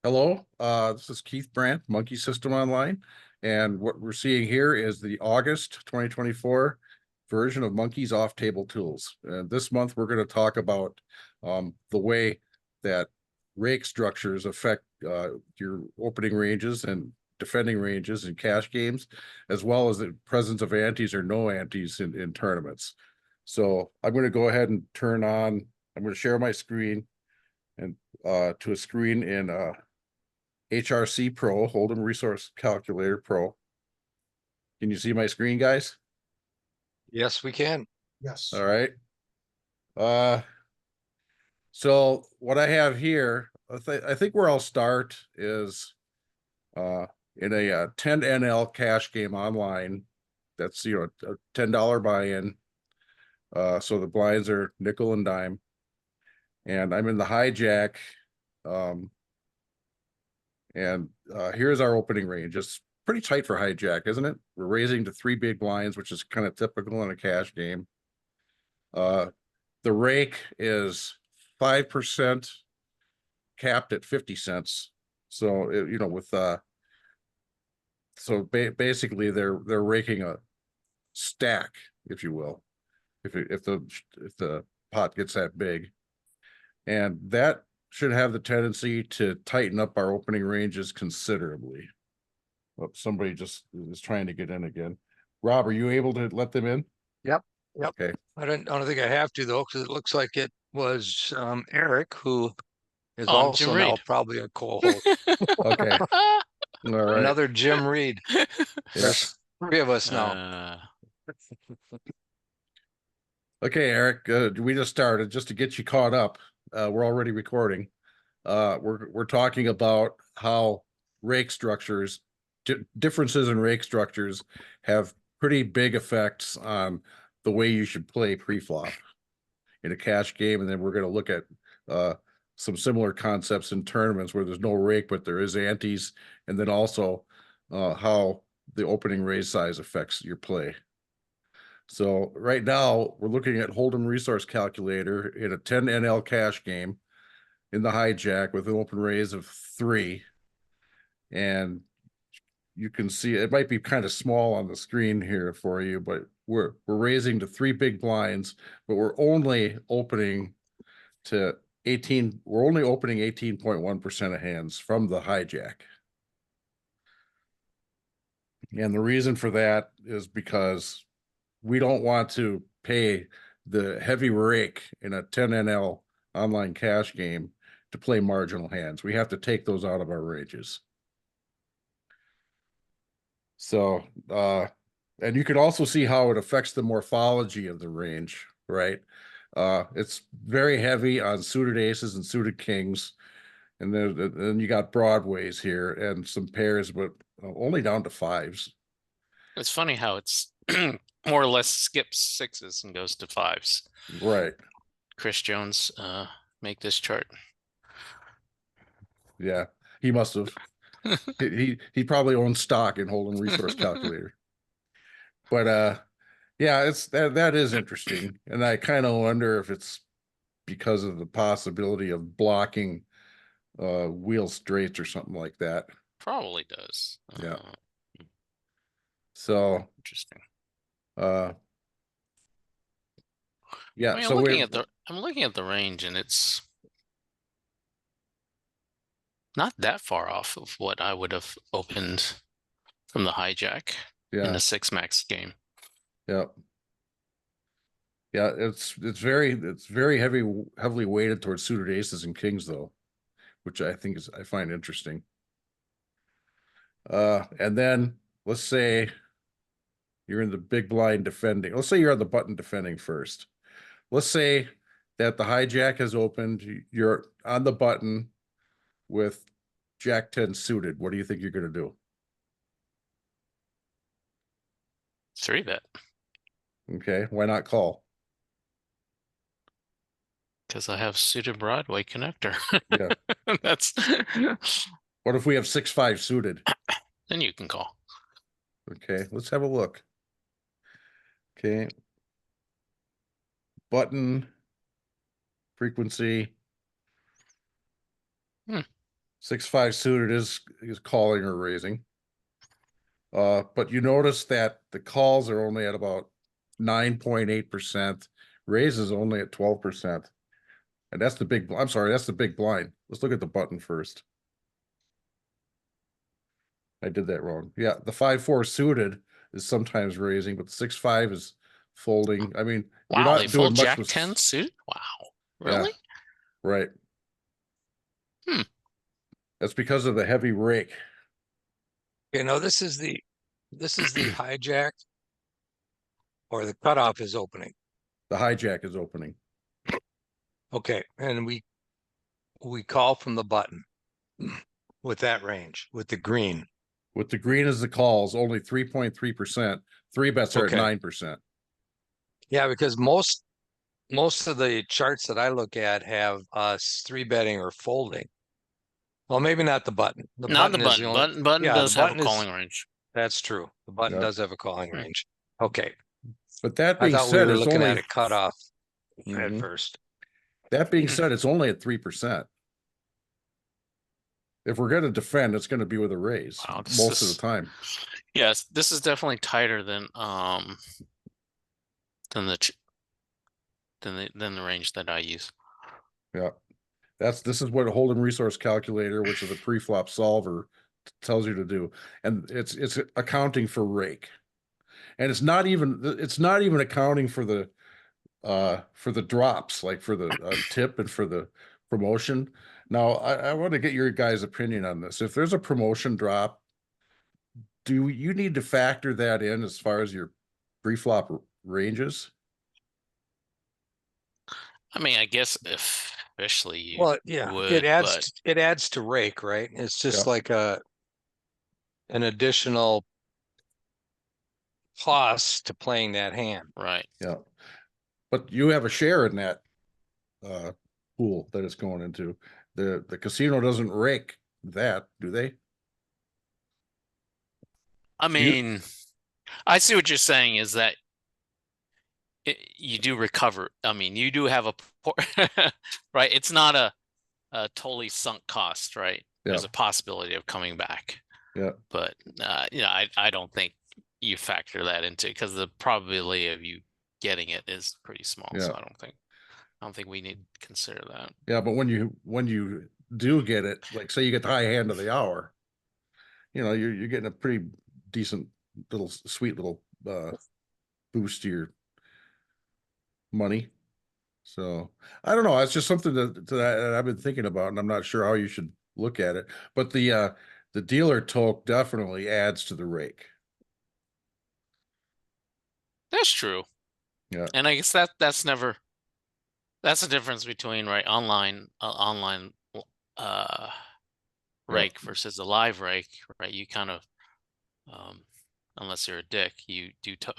Hello, this is Keith Brandt, Monkey System Online, and what we're seeing here is the August 2024 version of Monkeys Off-Table Tools. And this month, we're going to talk about the way that rake structures affect your opening ranges and defending ranges in cash games, as well as the presence of antes or no antes in tournaments. So I'm going to go ahead and I'm going to share my screen and to a screen in HRC Pro, Hold'em Resource Calculator Pro. Can you see my screen, guys? Yes, we can. Yes. All right. Uh, so what I have here, I think where I'll start is in a 10 NL cash game online. That's a $10 buy-in. So the blinds are nickel and dime, and I'm in the hijack. And here's our opening range. It's pretty tight for hijack, isn't it? We're raising to 3 big blinds, which is kind of typical in a cash game. The rake is 5% capped at 50 cents. So basically they're raking a stack, if you will, if the pot gets that big, and that should have the tendency to tighten up our opening ranges considerably. Oh, somebody just is trying to get in again. Rob, are you able to let them in? Yep. Okay. I don't think I have to though, because it looks like it was Eric who is Oh, I'm Jim also now Reed. probably a co-host. Okay. All right. Another Jim Reed. Yeah. There's 3 of us now. Okay, Eric. We just started just to get you caught up. We're already recording. We're talking about how rake structures, differences in rake structures, have pretty big effects on the way you should play pre-flop in a cash game, and then we're going to look at some similar concepts in tournaments where there's no rake but there is antes, and then also how the opening raise size affects your play. So right now we're looking at Hold'em Resource Calculator in a 10 NL cash game in the hijack with an open raise of 3, and you can see it might be kind of small on the screen here for you, but we're raising to 3 big blinds, but we're only opening to 18. We're only opening 18.1% of hands from the hijack. And the reason for that is because we don't want to pay the heavy rake in a 10 NL online cash game to play marginal hands. We have to take those out of our ranges. So, and you can also see how it affects the morphology of the range, right? It's very heavy on suited aces and suited kings. And then you got broadways here and some pairs, but only down to 5s. It's funny how it's more or less skips 6s and goes to 5s. Right. Chris Jones make this chart. Yeah, he must have. he probably owns stock in Hold'em Resource Calculator. But yeah, that is interesting, and I kind of wonder if it's because of the possibility of blocking wheel straights or something like that. Probably does. Yeah. So Interesting. Yeah. I mean, So I'm looking at the range, and it's not that far off of what I would have opened from the hijack in the 6 max game. Yeah. Yeah, it's very heavily weighted towards suited aces and kings though, which I find interesting. And then let's say you're in the big blind defending. Let's say you're on the button defending first. Let's say that the hijack has opened. You're on the button with Jack 10 suited. What do you think you're going to do? 3-bet. Okay, why not call? Because I have suited Broadway connector. Yeah. That's What if we have 6-5 suited? Then you can call. Okay, let's have a look. Okay. Button frequency. 6-5 suited is calling or raising. But you notice that the calls are only at about 9.8%, raises only at 12%. And that's the big, I'm sorry, that's the big blind. Let's look at the button first. I did that wrong. Yeah, the 5-4 suited is sometimes raising, but the 6-5 is folding. I mean, you're Wow, they not doing fold much Jack with 10 suit. Wow, yeah, really? right. Hmm. That's because of the heavy rake. You know, this is the hijack, or the cutoff is opening. The hijack is opening. Okay, and we call from the button with that range, with the green. With the green as the calls, only 3.3%. Three bets are at Okay. 9%. Yeah, because most of the charts that I look at have us three betting or folding. Well, maybe not the button. The Not the button is the button. only. Button Yeah, the does have a button is. calling range. That's true. The button Yeah. does have a calling range. Okay. But that I being thought we said, were it's looking only at a cutoff at Mhm. first. That being said, it's only at 3%. If we're going to defend, it's going to be with a raise Wow, most of the time. Yes, this is definitely tighter than the than the range that I use. Yeah. This is what a hold'em resource calculator, which is a pre-flop solver, tells you to do. And it's accounting for rake. And it's not even accounting for the drops, like for the tip and for the promotion. Now, I want to get your guys' opinion on this. If there's a promotion drop, do you need to factor that in as far as your pre-flop ranges? I mean, I guess especially you Well, yeah, would, but it adds to rake, right? It's just Yeah. like an additional plus to playing that hand. right. Yeah. But you have a share in that pool that it's going into. The casino doesn't rake that, do they? I mean, I see what you're saying is that you do recover. I mean, you do have a right. It's not a totally sunk cost, right? Yeah. There's a possibility of coming back. Yeah. But you know, I don't think you factor that into, because the probability of you getting it is pretty small. Yeah. So I don't think we need to consider that. Yeah, but when you do get it, like say you get the high hand of the hour, you know, you're getting a pretty decent little sweet little boost to your money. So I don't know. It's just something that I've been thinking about, and I'm not sure how you should look at it. But the dealer toke definitely adds to the rake. That's true. Yeah. And I guess that's the difference between online rake versus a live rake, right? You kind of unless you're a dick, you do tip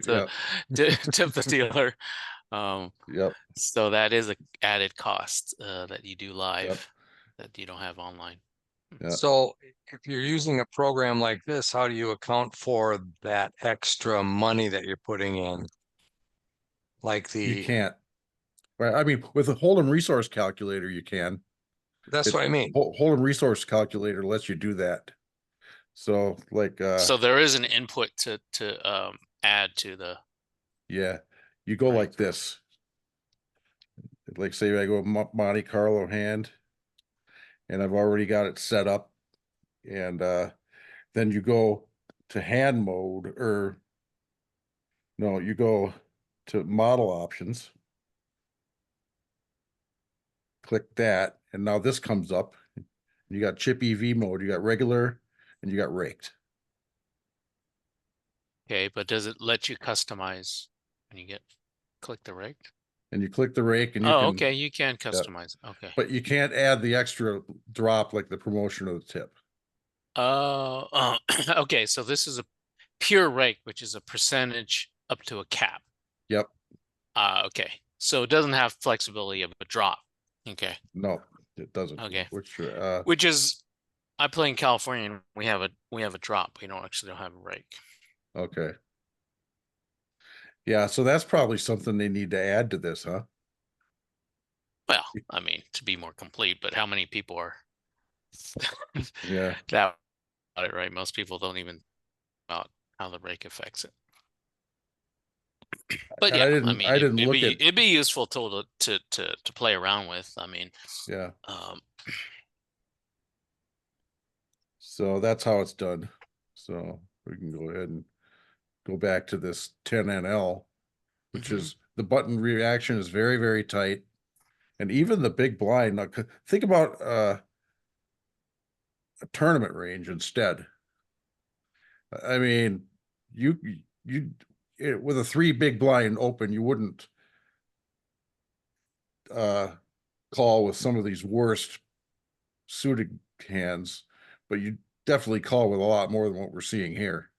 the tip the dealer. Yep. So that is a added cost that you do live that you don't have online. Yeah. So if you're using a program like this, how do you account for that extra money that you're putting in? Like You can't. Right. I mean, with a hold'em resource calculator, you can. That's what I mean. Hold'em resource calculator lets you do that. So like So there is an input to add to the. Yeah, you go Right. like this. Like say I go Monte Carlo hand, and I've already got it set up, and then you go to hand mode, or no, you go to model options. Click that, and now this comes up. You got chip EV mode, you got regular, and you got raked. Okay, but does it let you customize when you click the rake? And you click the rake, and you Oh, can. okay, you can customize. Okay. But you can't add the extra drop like the promotion or the tip. Okay, so this is a pure rake, which is a percentage up to a cap. Yep. Okay. So it doesn't have flexibility of a drop. Okay. No, it doesn't. Okay. Which is I play in California and we have a drop. We don't have a rake. Okay. Yeah, so that's probably something they need to add to this, huh? Well, I mean, to be more complete, but how many people are Yeah. That got it right. Most people don't even about how the rake affects it. But And yeah, I mean, I didn't look at, it'd be useful tool to play around with. I mean, yeah. um, So that's how it's done. So we can go ahead and go back to this 10NL, which Mhm. is the button reaction is very, very tight. And even the big blind, now think about a tournament range instead. I mean, you with a 3 big blind open, you wouldn't call with some of these worst suited hands, but you definitely call with a lot more than what we're seeing here.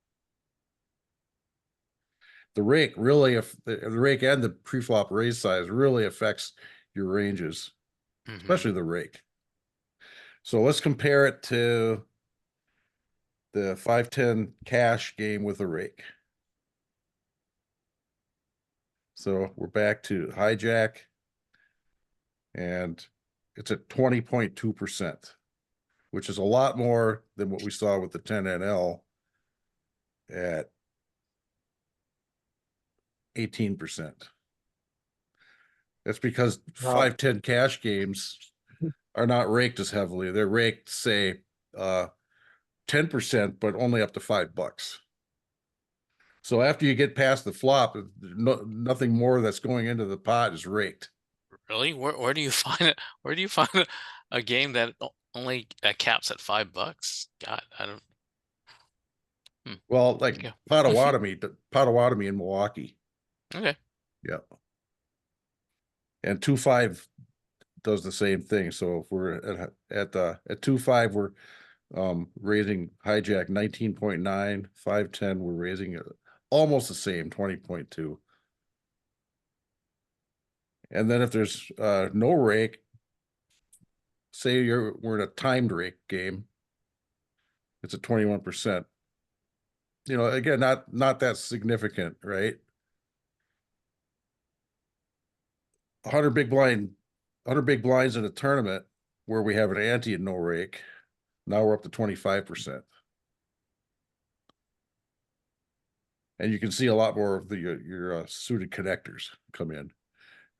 The rake really, if the rake and the preflop raise size really affects your ranges, Mhm. especially the rake. So let's compare it to the 5-10 cash game with the rake. So we're back to hijack, and it's at 20.2%, which is a lot more than what we saw with the 10NL at 18%. That's because Wow. 5-10 cash games are not raked as heavily. They're raked, say, 10%, but only up to $5. So after you get past the flop, nothing more that's going into the pot is raked. Really? Where do you find it? Where do you find a game that only caps at $5? God, I don't. Well, like Okay. Potawatomi in Milwaukee. Okay. Yeah. And 2-5 does the same thing. So if we're at 2-5, we're raising hijack 19.9, 5-10, we're raising it almost the same, 20.2. And then if there's no rake, say we're in a timed rake game, it's at 21%. You know, again, not that significant, right? 100 big blind, 100 big blinds in a tournament where we have an ante and no rake. Now we're up to 25%. And you can see a lot more of your suited connectors come in,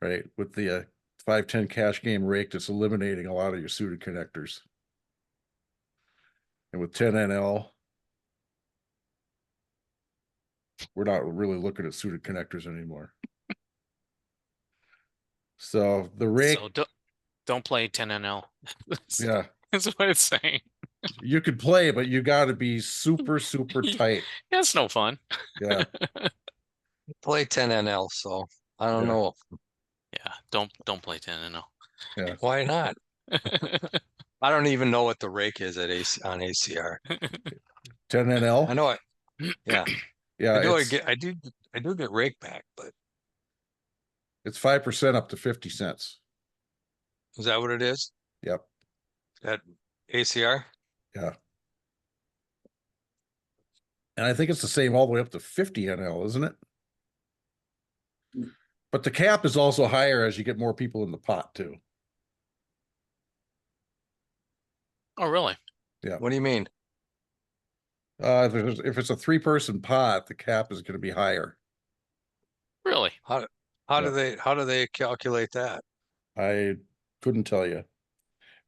right? With the 5-10 cash game raked, it's eliminating a lot of your suited connectors. And with 10NL, we're not really looking at suited connectors anymore. So the rake, So don't play 10NL. yeah, That's what it's saying. you could play, but you got to be super, super tight. That's no fun. Yeah, Play 10NL, so I don't yeah, know. Yeah, don't play 10NL. yeah. Why not? I don't even know what the rake is at AC on ACR. 10NL, I know it. Yeah. yeah, I do get rake back, but it's 5% up to 50 cents. is that what it is? Yep, At ACR? yeah. And I think it's the same all the way up to 50 NL, isn't it? But the cap is also higher as you get more people in the pot too. Oh, really? Yeah. What do you mean? If it's a 3-person pot, the cap is going to be higher. Really? How Yeah. how do they calculate that? I couldn't tell you,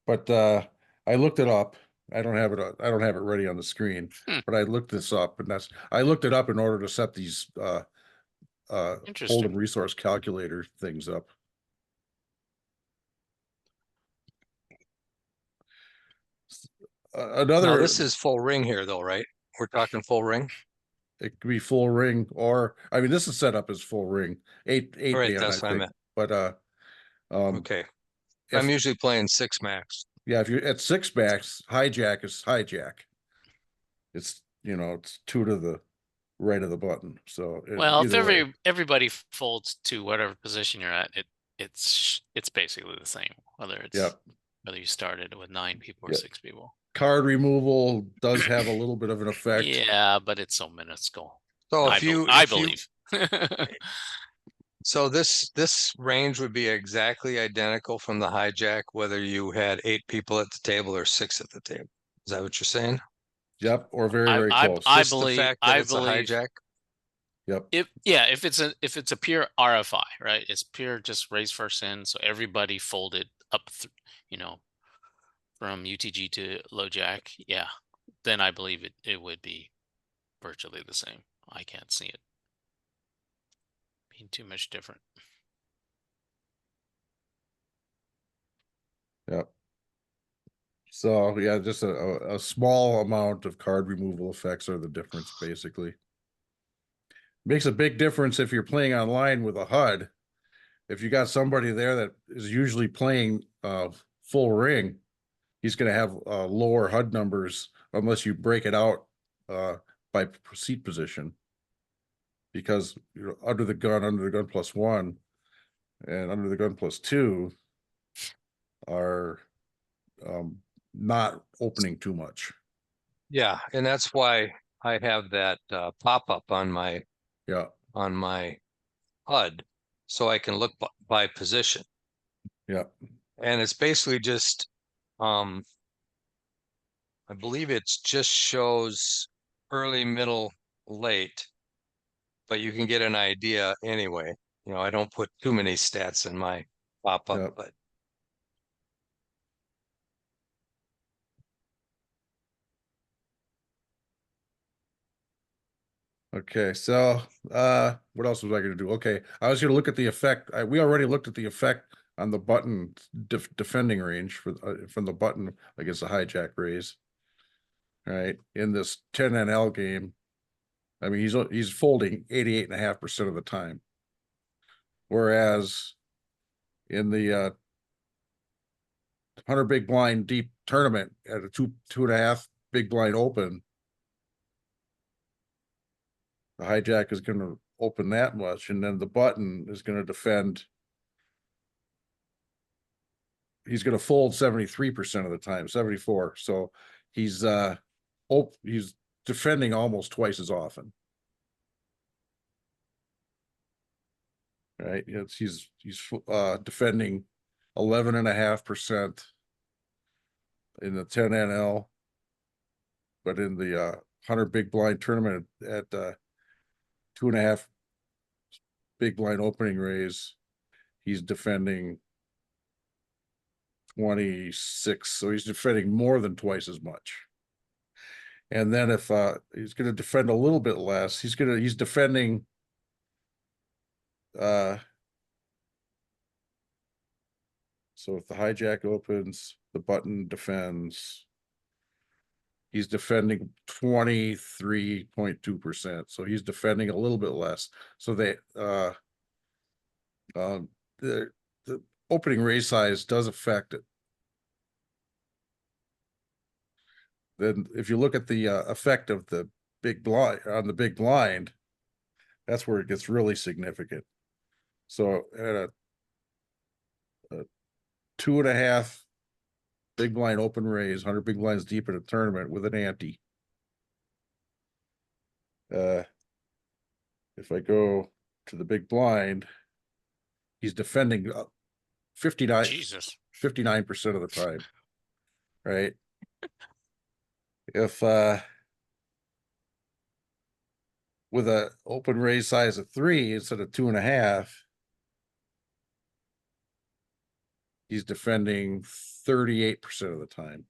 but I looked it up. I don't have it. I don't have it ready on the screen, Hmm. but I looked this up, and I looked it up in order to set these Interesting. Hold'em resource calculator things up. Now Another, this is full ring here though, right? We're talking full ring. it could be full ring, or I mean, this is set up as full ring, eight All right, man, I that's what I think. meant. But Okay. if I'm usually playing 6 max. yeah, if you're at 6 max, hijack is hijack. It's it's 2 to the right of the button. So Well, if either way, everybody folds to whatever position you're at, it's basically the same, whether yeah, you started with 9 people or yeah. 6 people. Card removal does have a little bit of an effect. Yeah, but it's so minuscule. So I if you I if you believe. So this range would be exactly identical from the hijack, whether you had 8 people at the table or 6 at the table. Is that what you're saying? Yep, or very, I very I close. I Just the believe fact that I it's a believe hijack? Yep, if it's a pure RFI, right? It's pure just raise first in, so everybody folded up, you know, from UTG to low jack. Yeah, then I believe it would be virtually the same. I can't see it being too much different. yep. So yeah, just a small amount of card removal effects are the difference, basically. Makes a big difference if you're playing online with a HUD. If you got somebody there that is usually playing full ring, he's going to have lower HUD numbers unless you break it out by seat position. Because under the gun +1, and under the gun +2 are not opening too much. Yeah, and that's why I have that pop-up on my Yeah, HUD, so I can look by position. yeah, And it's basically just I believe it's just shows early, middle, late, but you can get an idea anyway. You know, I don't put too many stats in my pop-up, yeah. but Okay, so what else was I going to do? Okay, I was going to look at the effect. We already looked at the effect on the button defending range for from the button against the hijack raise. Right, in this 10 NL game, I mean he's folding 88.5% of the time, whereas in the 100 big blind deep tournament at a 2.5 big blind open, the hijack is going to open that much, and then the button is going to defend. He's going to fold 73% of the time, 74. So he's he's defending almost twice as often. Right? He's defending 11.5% in the 10 NL, but in the 100 big blind tournament at 2.5 big blind opening raise, he's defending 26. So he's defending more than twice as much. And then if he's going to defend a little bit less, he's defending so if the hijack opens, the button defends. He's defending 23.2%. So he's defending a little bit less. So they the opening raise size does affect it. Then if you look at the effect of the big blind on the big blind, that's where it gets really significant. So at a 2.5 big blind open raise, 100 big blinds deep in a tournament with an ante. If I go to the big blind, he's defending 59% Jesus. of the time. Right. If with a open raise size of 3 instead of 2.5, he's defending 38% of the time.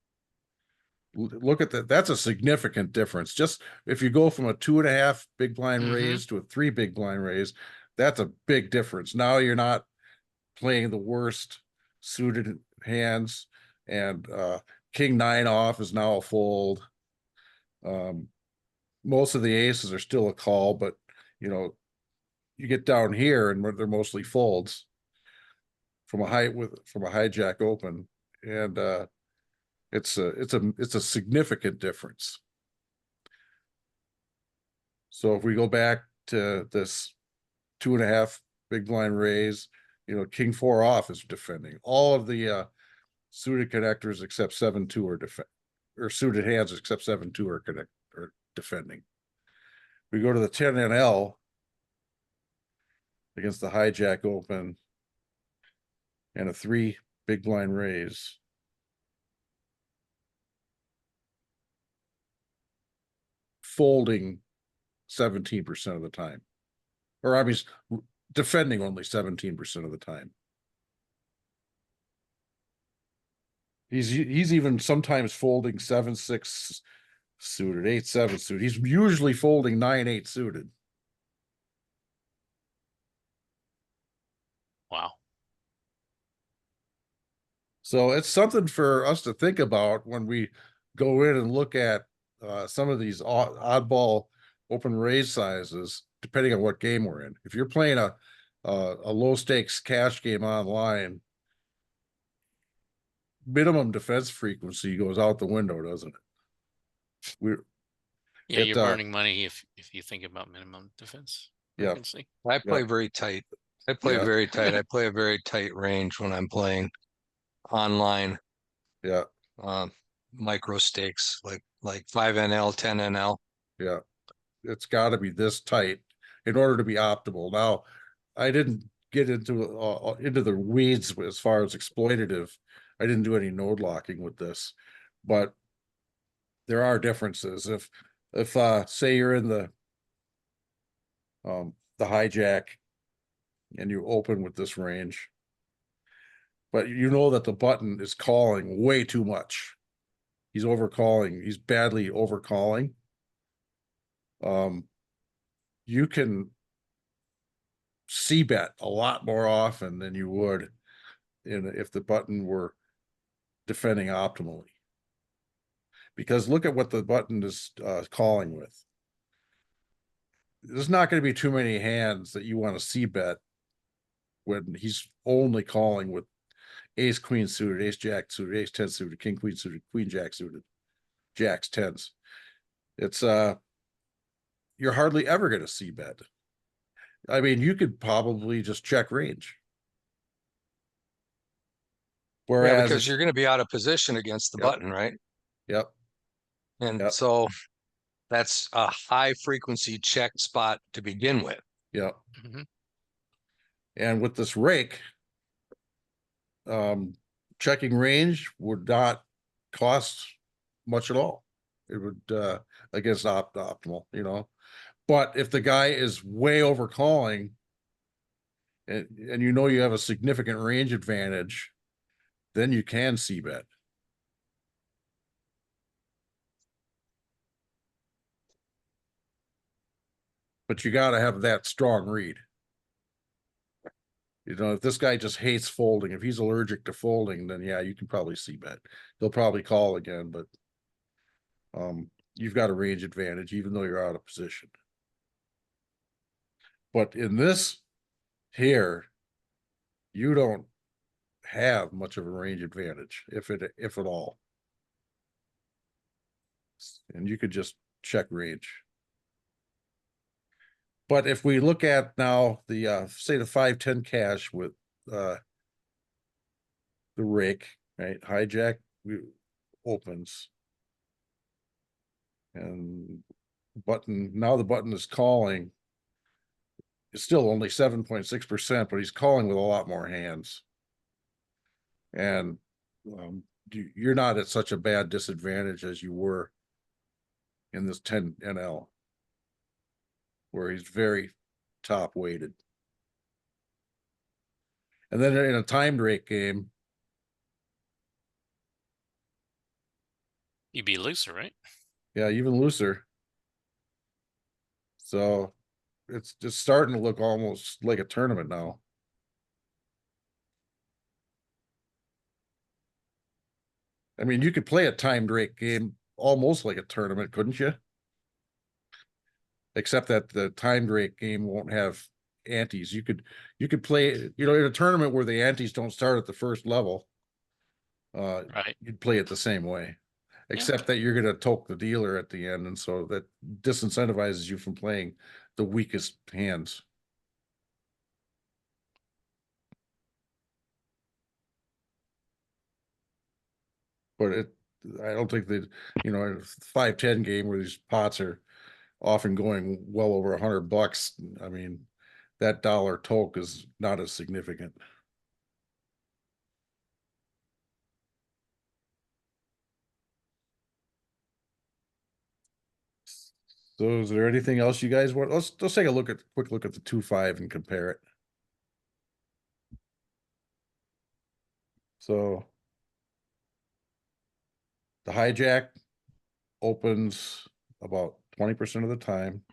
Look at that. That's a significant difference. Just if you go from a 2.5 big blind raise to a 3 big blind raise, that's a big difference. Now you're not playing the worst suited hands, and king 9 off is now a fold. Most of the aces are still a call, but you get down here and they're mostly folds from a hijack open, and it's a significant difference. So if we go back to this 2.5 big blind raise, king 4 off is defending. All of the suited connectors except 7-2 are or suited hands except 7-2 are defending. We go to the 10 NL. against the hijack open and a 3 big blind raise. Folding 17% of the time. Or I mean, defending only 17% of the time. He's even sometimes folding 7-6 suited, 8-7 suited. He's usually folding 9-8 suited. Wow. So it's something for us to think about when we go in and look at some of these oddball open raise sizes, depending on what game we're in. If you're playing a low stakes cash game online, minimum defense frequency goes out the window, doesn't it? Yeah, you're burning money if you think about minimum defense frequency. I play very tight. I play very tight. I play a very tight range when I'm playing online. Yeah. Micro stakes like 5NL, 10NL. Yeah. It's got to be this tight in order to be optimal. Now, I didn't get into the weeds as far as exploitative. I didn't do any node locking with this, but there are differences. If say you're in the hijack and you open with this range, but you know that the button is calling way too much. He's overcalling. He's badly overcalling. You can c-bet a lot more often than you would if the button were defending optimally. Because look at what the button is calling with. There's not going to be too many hands that you want to c-bet when he's only calling with ace queen suited, ace jack suited, ace 10 suited, king queen suited, queen jack suited, jacks, tens. It's you're hardly ever going to c-bet. I mean, you could probably just check range. Whereas because you're going to be out of position against the button, right? Yep. And so that's a high frequency check spot to begin with. Yep. And with this rake, checking range would not cost much at all. It would against optimal, you know. But if the guy is way over calling and you know you have a significant range advantage, then you can c-bet. But you got to have that strong read. You know, if this guy just hates folding, if he's allergic to folding, then yeah, you can probably c-bet. He'll probably call again, but you've got a range advantage even though you're out of position. But in this here, you don't have much of a range advantage, if at all. And you could just check range. But if we look at now the say the 5-10 cash with the rake, right? Hijack opens. And button, now the button is calling. It's still only 7.6%, but he's calling with a lot more hands. And you're not at such a bad disadvantage as you were in this 10 NL, where he's very top weighted. And then in a timed rake game, you'd be looser, right? Yeah, even looser. So it's just starting to look almost like a tournament now. I mean, you could play a timed rake game almost like a tournament, couldn't you? Except that the timed rake game won't have antes. You could play, you know, in a tournament where the antes don't start at the first level. Right. You'd play it the same way, except that you're going to toke the dealer at the end, and so that disincentivizes you from playing the weakest hands. But I don't think that, you know, a 5-10 game where these pots are often going well over $100. I mean, that dollar toke is not as significant. So is there anything else you guys want? Let's take a quick look at the 2-5 and compare it. So the hijack opens about 20% of the time.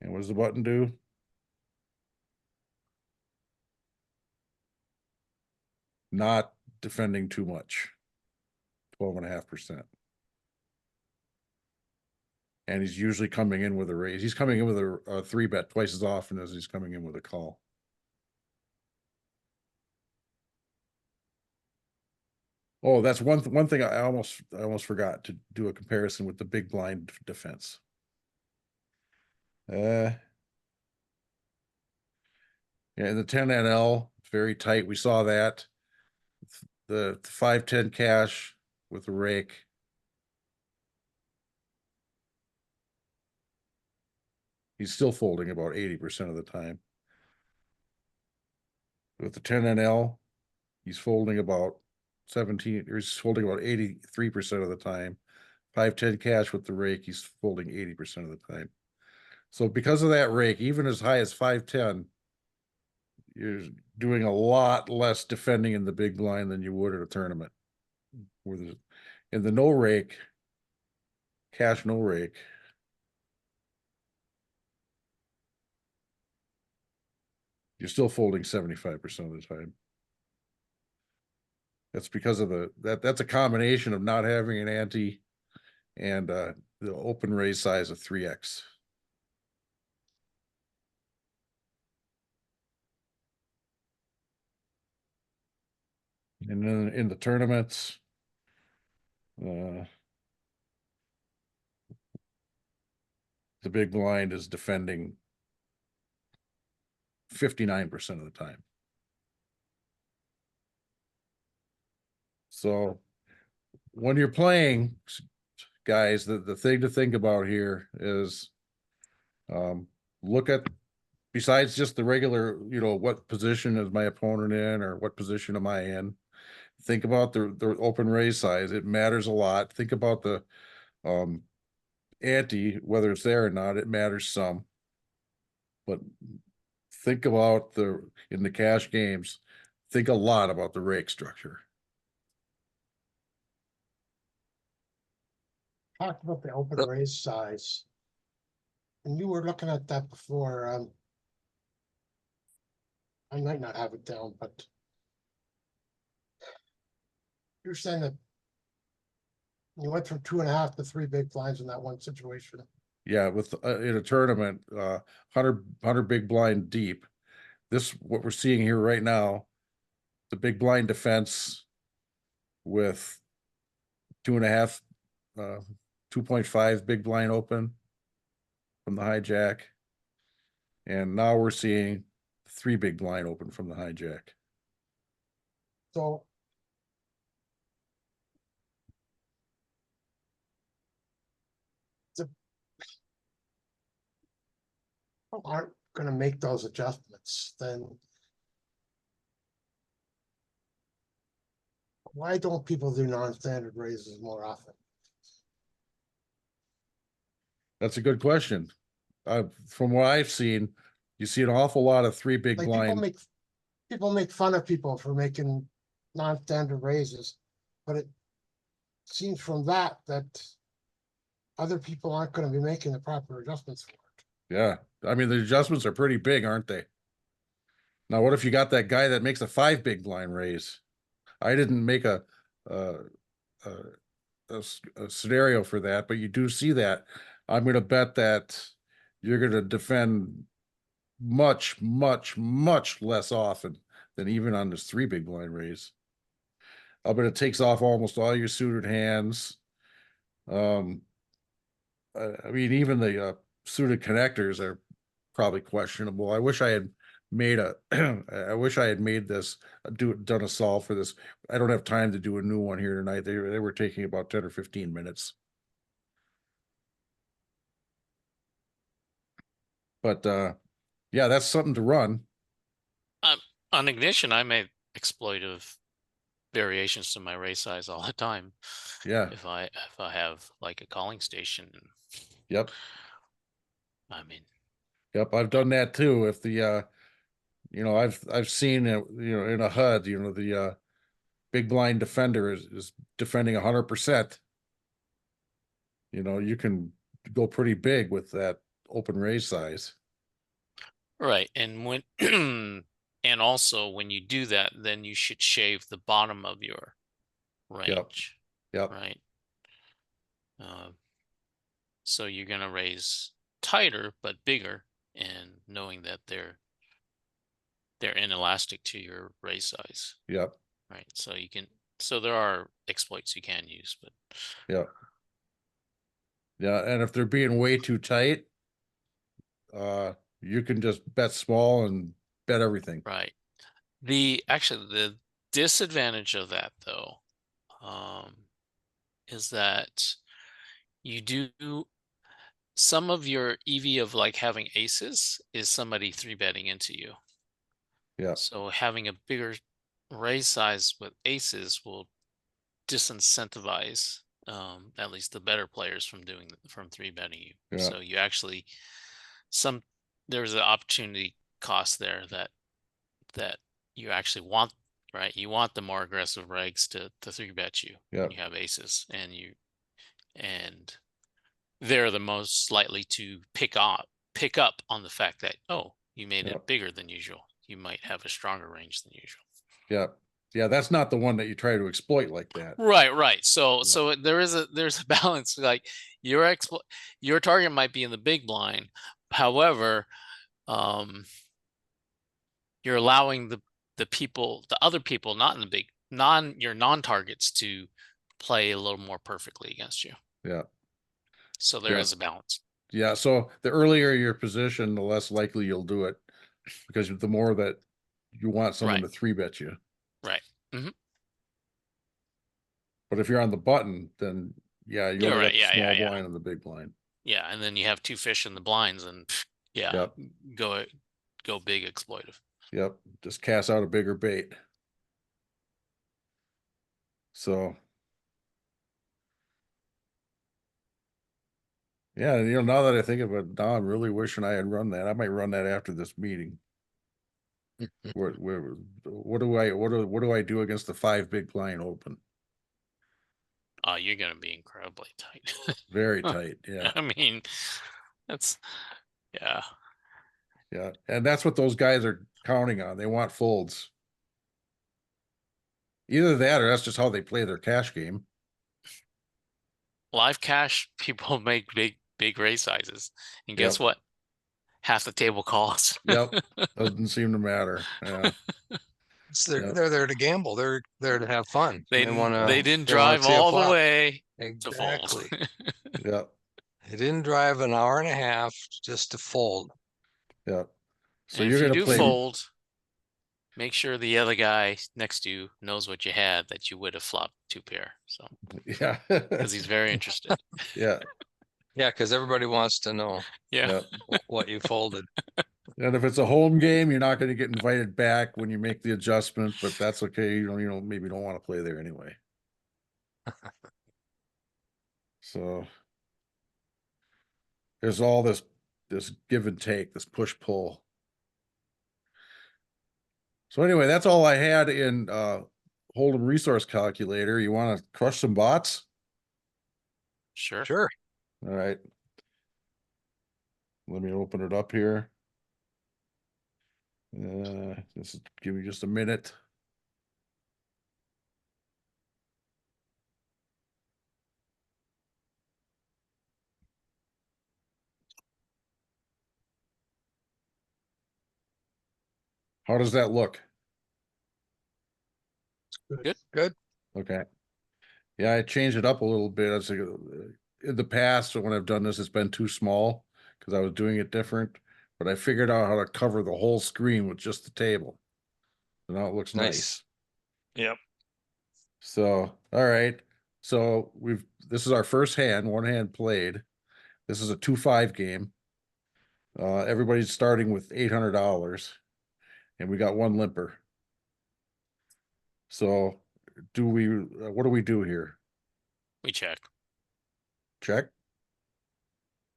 And what does the button do? Not defending too much. 12.5%. And he's usually coming in with a raise. He's coming in with a 3-bet twice as often as he's coming in with a call. Oh, that's one thing I almost forgot to do a comparison with the big blind defense. Yeah, the 10 NL, it's very tight. We saw that. The 5-10 cash with the rake. He's still folding about 80% of the time. With the 10 NL, he's folding about 17, or he's folding about 83% of the time. 5-10 cash with the rake, he's folding 80% of the time. So because of that rake, even as high as 5-10, you're doing a lot less defending in the big blind than you would at a tournament. In the no rake, cash no rake, you're still folding 75% of the time. That's because of that's a combination of not having an ante and the open raise size of 3x. And then in the tournaments, the big blind is defending 59% of the time. So when you're playing, guys, the thing to think about here is look at, besides just the regular, what position is my opponent in or what position am I in? Think about the open raise size. It matters a lot. Think about the ante, whether it's there or not, it matters some. But think about in the cash games, think a lot about the rake structure. Talked about the open raise size. And you were looking at that before. I might not have it down, but you're saying that you went from 2.5 to 3 big blinds in that one situation. Yeah, with in a tournament, 100 big blind deep. What we're seeing here right now, the big blind defense with 2.5, 2.5 big blind open from the hijack. And now we're seeing 3 big blind open from the hijack. So aren't going to make those adjustments, then why don't people do non-standard raises more often? That's a good question. From what I've seen, you see an awful lot of 3 big Like blind. people make fun of people for making non-standard raises, but it seems from that other people aren't going to be making the proper adjustments for it. Yeah, I mean the adjustments are pretty big, aren't they? Now, what if you got that guy that makes a 5 big blind raise? I didn't make a scenario for that, but you do see that. I'm going to bet that you're going to defend much, much, much less often than even on this 3 big blind raise. I bet it takes off almost all your suited hands. I mean, even the suited connectors are probably questionable. I wish I had made I wish I had made this, done a solve for this. I don't have time to do a new one here tonight. They were taking about 10 or 15 minutes. But yeah, that's something to run. On ignition, I make exploitive variations to my raise size all the time. Yeah. If I have like a calling station, Yep. I mean, Yep. I've done that too. If the, you know, I've seen it, you know, in a HUD, you know, the big blind defender is defending 100%. You know, you can go pretty big with that open raise size. right. And when and also when you do that, then you should shave the bottom of your range, Yep. right? So you're gonna raise tighter but bigger, and knowing that they're inelastic to your raise size, Yep. right? So there are exploits you can use, but Yep. Yeah. And if they're being way too tight, you can just bet small and bet everything. right. Actually the disadvantage of that though, is that you do some of your EV of like having aces is somebody 3-betting into you. Yeah. So having a bigger raise size with aces will disincentivize at least the better players from 3-betting you. Yeah. So you actually there's an opportunity cost there that you actually want, right? You want the more aggressive regs to 3-bet you Yeah. when you have aces, and they're the most likely to pick up on the fact that, oh, you made Yeah. it bigger than usual. You might have a stronger range than usual. Yeah. Yeah. That's not the one that you try to exploit like that. Right. So Yeah. so there's a balance. Like your target might be in the big blind. However, you're allowing the other people not in the big your non-targets to play a little more perfectly against you. Yeah. So there Yeah. is a balance. Yeah. So the earlier your position, the less likely you'll do it, because the more that you want someone Right. to 3-bet you. Right. Mm-hmm. But if you're on the button, then yeah, you You're only right. got the Yeah. small blind and the big blind. Yeah, and then you have 2 fish in the blinds, and yeah, Yep. go big exploitive. Yep. Just cast out a bigger bait. So yeah, you know, now that I think of it, now I'm really wishing I had run that. I might run that after this meeting. What do I do against the 5 big blind open? Oh, you're gonna be incredibly tight. Very tight. Yeah. I mean, that's yeah. Yeah. And that's what those guys are counting on. They want folds. Either that or that's just how they play their cash game. Live cash people make big raise sizes, and guess Yep. what? Half the table calls. Yep. Doesn't seem to matter. Yeah. Yep. They're there to gamble. They're there to have fun. They want to. didn't they wanna drive see a all the flop. way Exactly. to fold. Yep. They didn't drive an hour and a half just to fold. Yep. So And you're if you gonna do play. fold, make sure the other guy next to you knows what you had, that you would have flopped 2 pair. So Yeah. because he's very interested. Yeah. Yeah, because everybody wants to know Yeah. Yep. what you folded. And if it's a home game, you're not going to get invited back when you make the adjustment, but that's okay. You know, maybe don't want to play there anyway. So there's all this give and take, this push pull. So anyway, that's all I had in Hold'em resource calculator. You want to crush some bots? Sure. Sure. All right. Let me open it up here. Just give me just a minute. How does that look? Good. Okay. Yeah, I changed it up a little bit. As in the past, when I've done this, it's been too small because I was doing it different. But I figured out how to cover the whole screen with just the table. So now it looks nice. Yep. So, all right. So this is our first hand, one hand played. This is a 2-5 game. Everybody's starting with $800 and we got one limper. So what do we do here? We check. Check?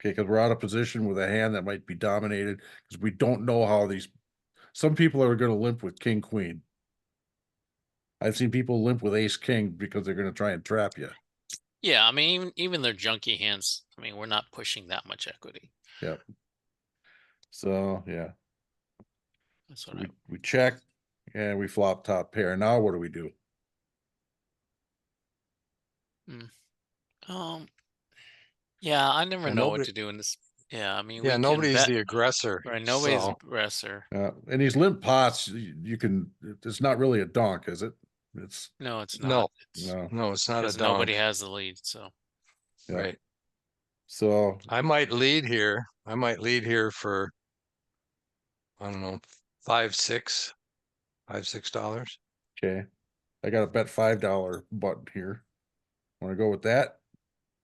Okay, because we're out of position with a hand that might be dominated because we don't know how some people are going to limp with king, queen. I've seen people limp with ace, king because they're going to try and trap you. Yeah, I mean, even their junky hands, I mean, we're not pushing that much equity. Yep. So, yeah, That's what we check and we flop top pair. Now what do we do? Yeah, I never Yeah, know what nobody- to do in this. Yeah, I mean, Yeah, we can nobody's bet, the aggressor. right? Nobody's so- aggressor. And these limp pots, you can, it's not really a donk, is it? It's, No, it's No, not. It's no, it's not a because nobody donk. has the lead. So yeah. Right. So, I might lead here. I might lead here for, I don't know, $5, $6. okay, I got a bet $5 button here. Want to go with that?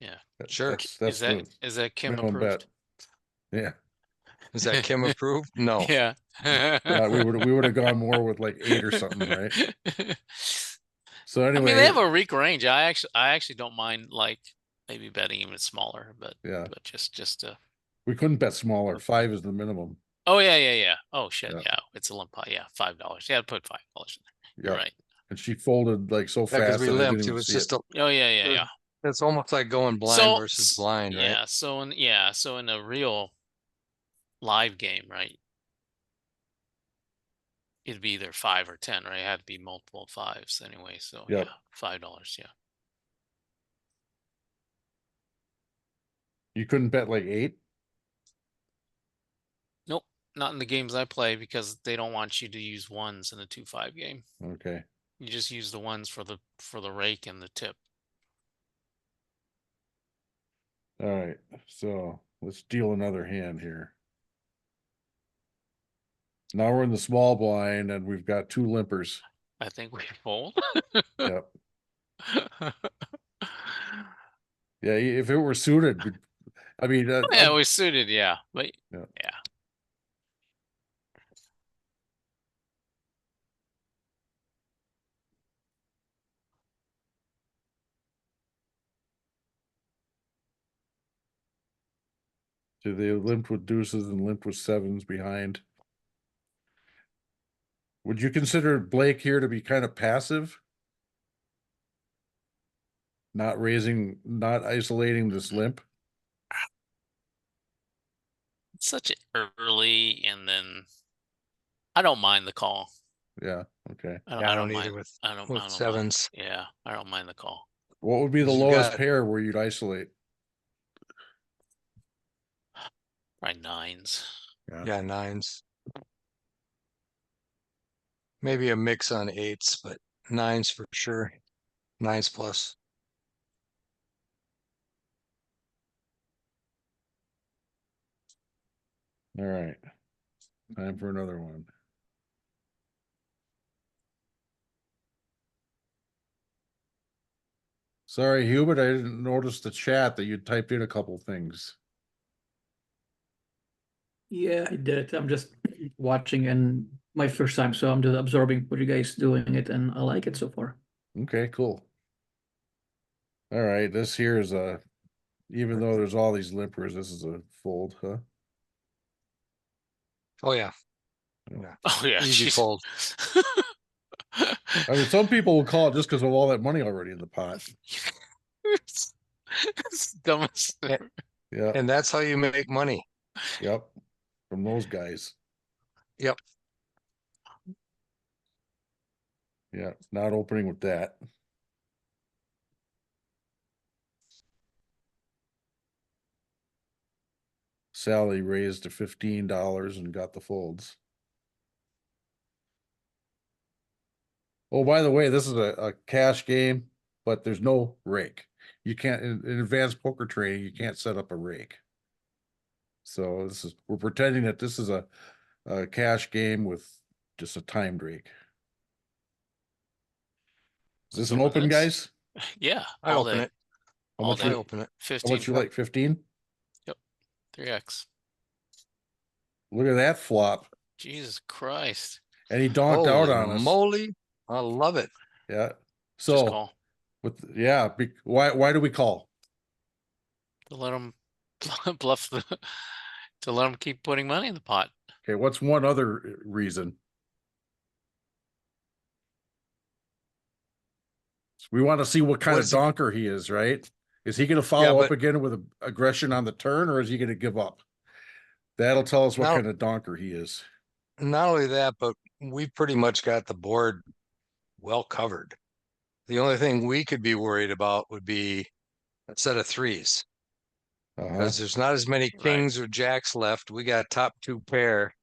yeah, Sure. That's the is that Kim minimum bet. approved? Yeah, Is that Kim approved? No. Yeah. we would have gone more with like 8 or something, right? So I anyway, mean, they have a rake range. I actually don't mind like maybe betting even smaller, but yeah, just we couldn't bet smaller. 5 is the minimum. oh yeah. Oh shit, Yeah. yeah, it's a limp pot. Yeah, $5. Yeah, put $5 in there. You're Yeah, right. and she folded like so Yeah, because fast we that I didn't limped. It even was see just it. a, Oh yeah. it's almost like going blind So versus blind, right? yeah, so in a real live game, right? It'd be either 5 or 10, right? It had to be multiple fives anyway. So Yep. yeah, $5. Yeah. You couldn't bet like 8. Nope, not in the games I play because they don't want you to use ones in a 2-5 game. Okay, You just use the ones for the rake and the tip. all right. So let's deal another hand here. Now we're in the small blind and we've got 2 limpers. I think we fold. Yep. Yeah, if it were suited, I mean, Yeah, we suited, yeah. But Yeah. yeah. so they limped with deuces and limped with 7s behind. Would you consider Blake here to be kind of passive? Not isolating this limp? It's such early, and then I don't mind the call. Yeah, okay. Yeah, I I don't don't either mind. with I don't mind. sevens. Yeah, I don't mind the call. What would be the 'Cause you lowest got- pair where you'd isolate? Probably 9s. Yeah, 9s. Maybe a mix on 8s, but 9s for sure. 9s plus. All right. Time for another one. Sorry, Hubert, I didn't notice the chat that you typed in a couple things. Yeah, I did. I'm just watching and my first time, so I'm just absorbing what you guys doing it, and I like it so far. Okay, cool. All right, this here is even though there's all these limpers, this is a fold, huh? Oh yeah. Yeah. Yeah. Oh yeah, Easy jeez. fold. I mean, some people will call it just because of all that money already in the pot. It's dumbest. Yeah, And that's how you make money. yep. From those guys. Yep. Yeah, not opening with that. Sally raised to $15 and got the folds. Oh, by the way, this is a cash game, but there's no rake. You can't in advanced poker training, you can't set up a rake. So we're pretending that this is a cash game with just a timed rake. Is this an So open, that's- guys? Yeah, I all open day. it. How all much I day. open it. How 15. much you like? 15? 3x. Look at that flop. Jesus Christ. And he donked out Holy on us. moly. I love it. Yeah. Just So call why do we call? to let them bluff to let them keep putting money in the pot. Okay, what's one other reason? We want to see what kind What of is it? donker he is, right? Is he going to follow up but- again with aggression on the turn, or is he going to give up? That'll tell us what Now- kind of donker he is. Not only that, but we pretty much got the board well covered. The only thing we could be worried about would be a set of threes. Uh-huh. Because there's not as many Right. kings or jacks left. We got top two pair.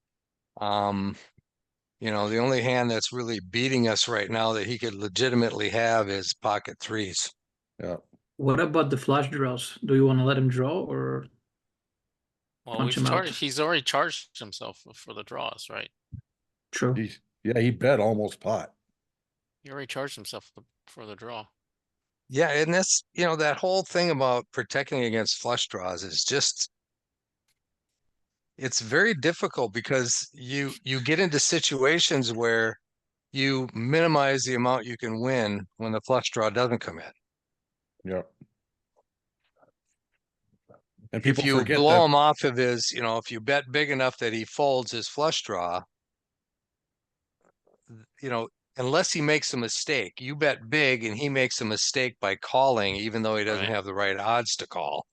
You know, the only hand that's really beating us right now that he could legitimately have is pocket threes. Yeah. What about the flush draws? Do you want to let him draw or Well, punch him out? he's already charged himself for the draws, right? True. He bet almost pot. He already charged himself for the draw. Yeah, and that's, you know, that whole thing about protecting against flush draws is just, it's very difficult because you get into situations where you minimize the amount you can win when the flush draw doesn't come in. Yeah. And If people you forget blow that. him off of his, you know, if you bet big enough that he folds his flush draw, you know, unless he makes a mistake, you bet big and he makes a mistake by calling, even though he doesn't Right. have the right odds to call,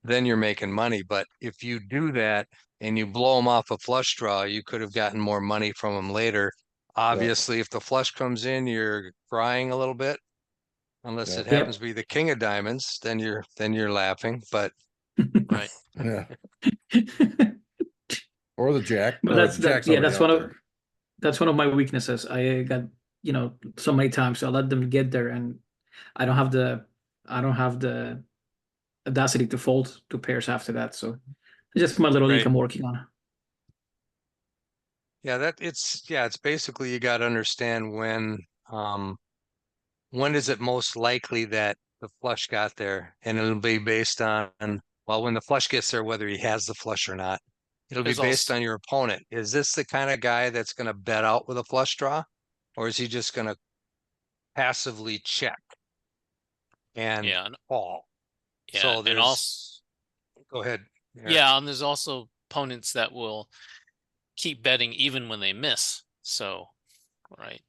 then you're making money. But if you do that and you blow him off a flush draw, you could have gotten more money from him later. Obviously, if the flush comes in, you're crying a little bit. Unless Yeah. it happens to be the king of diamonds, then you're laughing. But Right. Yeah. Or the jack. But Or that's the that. jack's Yeah, already that's out one of there. that's one of my weaknesses. I got so many times. So I let them get there, and I don't have the audacity to fold two pairs after that. So it's just my little league Right. I'm working on. yeah, it's basically you got to understand when is it most likely that the flush got there, and it'll be based on, well, when the flush gets there, whether he has the flush or not. It'll be There's based also- on your opponent. Is this the kind of guy that's going to bet out with a flush draw, or is he just going to passively check and Yeah. call? Yeah. So And there's, also, go ahead. Eric. yeah, and there's also opponents that will keep betting even when they miss. So, right.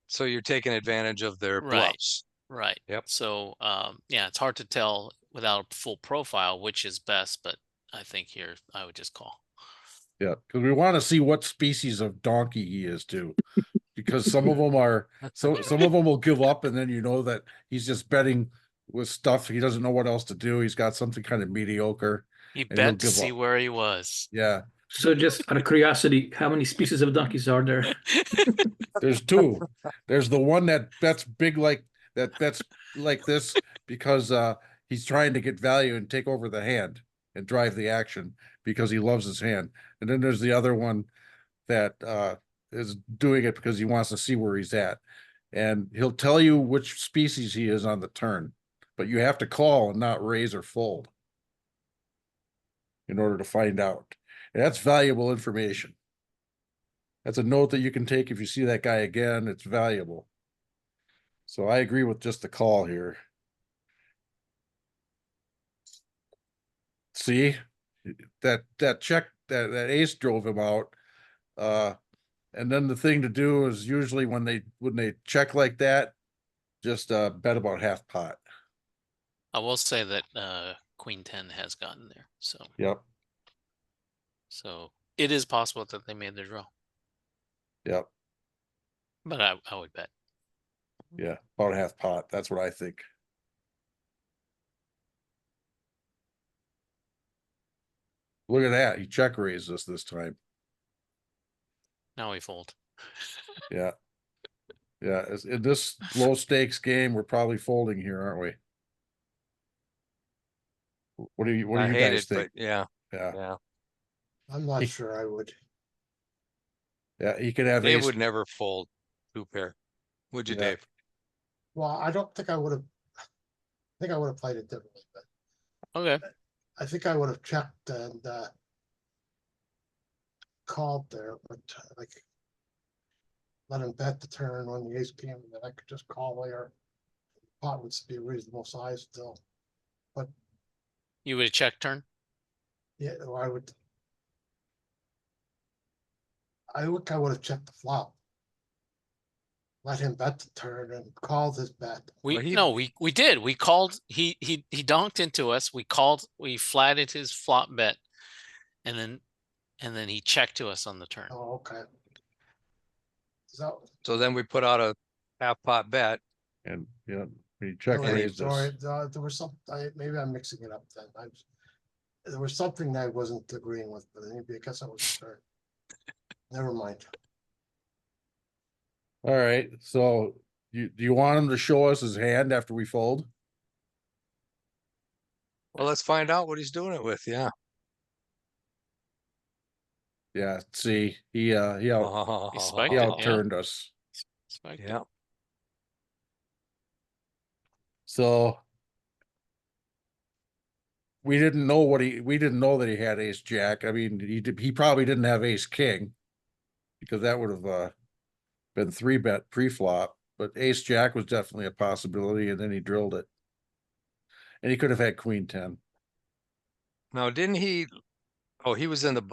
So you're taking advantage of their Right. bluffs. Right. Yep. So, yeah, it's hard to tell without a full profile which is best, but I think here I would just call. Yeah. Because we want to see what species of donkey he is too. Because some of them some of them will give up, and then you know that he's just betting with stuff he doesn't know what else to do. He's got something kind of mediocre. He And he'll bet to give see up. where he was. Yeah. So just out of curiosity, how many species of donkeys are there? There's two. There's the one that bets big like this because he's trying to get value and take over the hand and drive the action because he loves his hand. And then there's the other one that is doing it because he wants to see where he's at. And he'll tell you which species he is on the turn, but you have to call and not raise or fold in order to find out. And that's valuable information. That's a note that you can take if you see that guy again. It's valuable. So I agree with just the call here. See, that check that ace drove him out. And then the thing to do is usually when they check like that, just bet about half pot. I will say that Queen 10 has gotten there. Yep, So it is possible that they made the draw. yep, But I would bet. yeah, about half pot. That's what I think. Look at that. He check raised us this time. Now we fold. Yeah. Yeah, in this low stakes game, we're probably folding here, aren't we? What do you I guys hate it, think? but yeah, Yeah, yeah. I'm not sure I would. yeah, he could have Dave ace. would never fold two pair. Would you, Yeah. Dave? Well, I don't think I would have. I think I would have played it differently, but Okay. I think I would have checked and called there, but like let him bet the turn when the ace came, and then I could just call there. Pot would be a reasonable size still. You would check turn? Yeah, or I would have checked the flop. Let him bet the turn and called his bet. Well, We did. We called, he donked into us. We called, we flatted his flop bet. And then he checked to us on the turn. Oh, okay. So, So then we put out a half pot bet. And, yeah, he check okay, raised sorry, us. there was some, maybe I'm mixing it up then. There was something that I wasn't agreeing with, but maybe I guess I was turn. Never mind. All right, so do you want him to show us his hand after we fold? Well, let's find out what he's doing it with. Yeah. Oh. Yeah, see, he spiked he it, outturned us. Spiked it. Yeah. So we didn't know that he had ace jack. I mean, he probably didn't have ace king, because that would have been 3-bet pre-flop, but ace jack was definitely a possibility, and then he drilled it. And he could have had queen 10. Now, didn't he? Oh, he was in the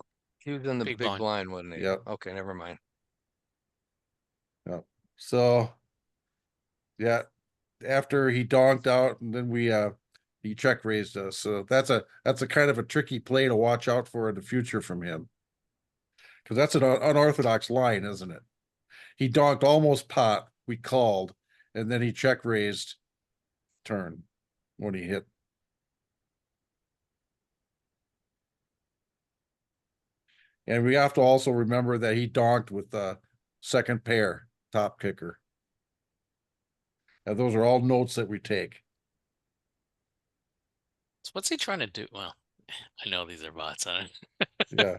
Big big blind. blind, wasn't he? Yep. Okay, never mind. Yep. So yeah, after he donked out, and then he check raised us. So that's a kind of a tricky play to watch out for in the future from him, because that's an unorthodox line, isn't it? He donked almost pot, we called, and then he check raised turn when he hit. And we have to also remember that he donked with the second pair top kicker. And those are all notes that we take. So what's he trying to do? Well, I know these are bots. Yeah.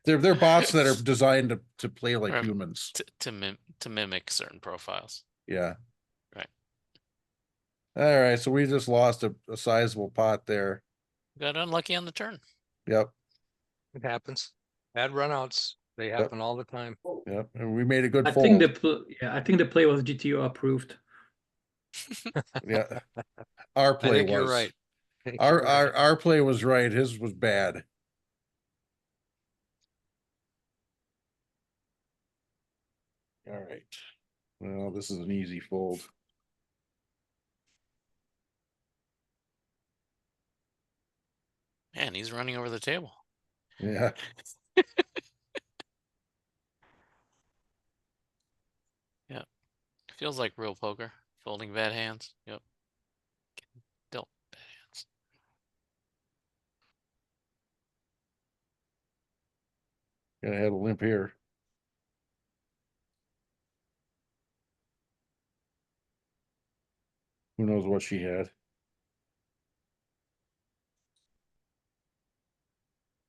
They're bots that are designed to play like Right. humans. To mimic certain profiles. Yeah. Right. All right. So we just lost a sizable pot there. Got unlucky on the turn. Yep. It happens. Bad runouts. They happen all the time. Yep. And we made a good I fold. think I think the play was GTO approved. Yeah. Our I play think was you're right. I think you're right. our play was right. His was bad. All right. Well, this is an easy fold. Man, he's running over the table. Yeah. Feels like real poker. Folding bad hands. Yep. Dealt bad hands. Gonna have a limp here. Who knows what she had?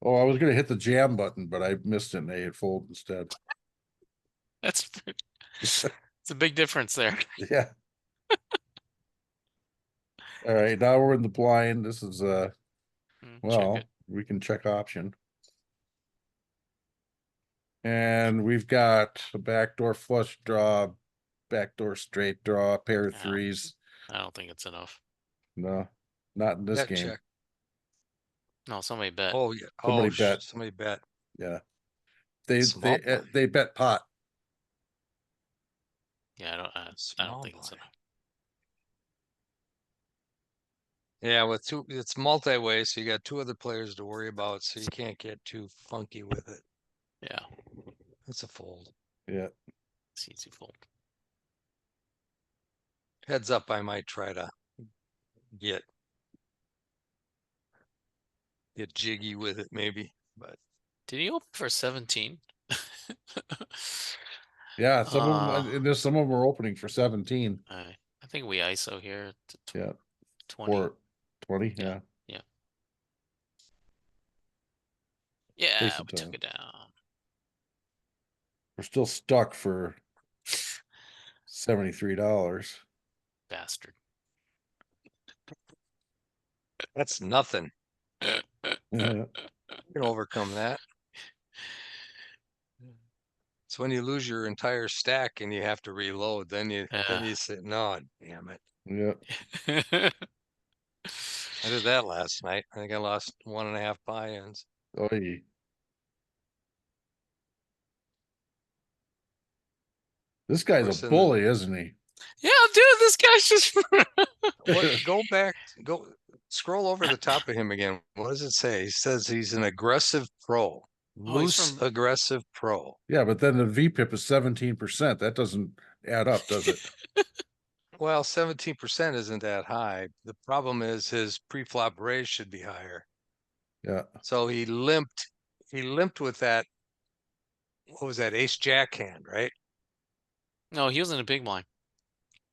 Oh, I was gonna hit the jam button, but I missed it and I hit fold instead. That's it's a big difference there. Yeah. All right, now we're in the blind. This is Check well, it. we can check option. And we've got a backdoor flush draw, backdoor straight draw, pair of Yeah. threes. I don't think it's enough. No, not in this Bet game. check. No, somebody bet. Oh yeah. Somebody Oh, bet. somebody bet. Yeah. Small blind. They bet pot. Yeah, I don't Small think it's blind. enough. Yeah, with two, it's multi-way, so you got two other players to worry about, so you can't get too funky with it. Yeah, It's a fold. Yeah. it's easy fold. Heads up, I might try to get jiggy with it, maybe, but Did he open for 17? Yeah, some of them, and there's some of them are opening for 17. I think we ISO here to Yeah. 20. Or 20, Yeah. yeah. Yeah, Face we it took down. it down. We're still stuck for $73. Bastard. that's nothing. Yeah. You can overcome that. It's when you lose your entire stack and you have to reload, then you say, no, damn it. Yeah. I did that last night. I think I lost 1.5 buy-ins. Oy. This guy's course, a in the- bully, isn't he? Yeah, dude, this guy's just What? Go back. Go scroll over the top of him again. What does it say? He says he's an aggressive pro, Oh, he's loose, from- aggressive pro. Yeah, but then the VPIP is 17%. That doesn't add up, does it? Well, 17% isn't that high. The problem is his pre-flop raise should be higher. Yeah. So he limped. He limped with that. What was that? Ace Jack hand, right? No, he was in a big blind.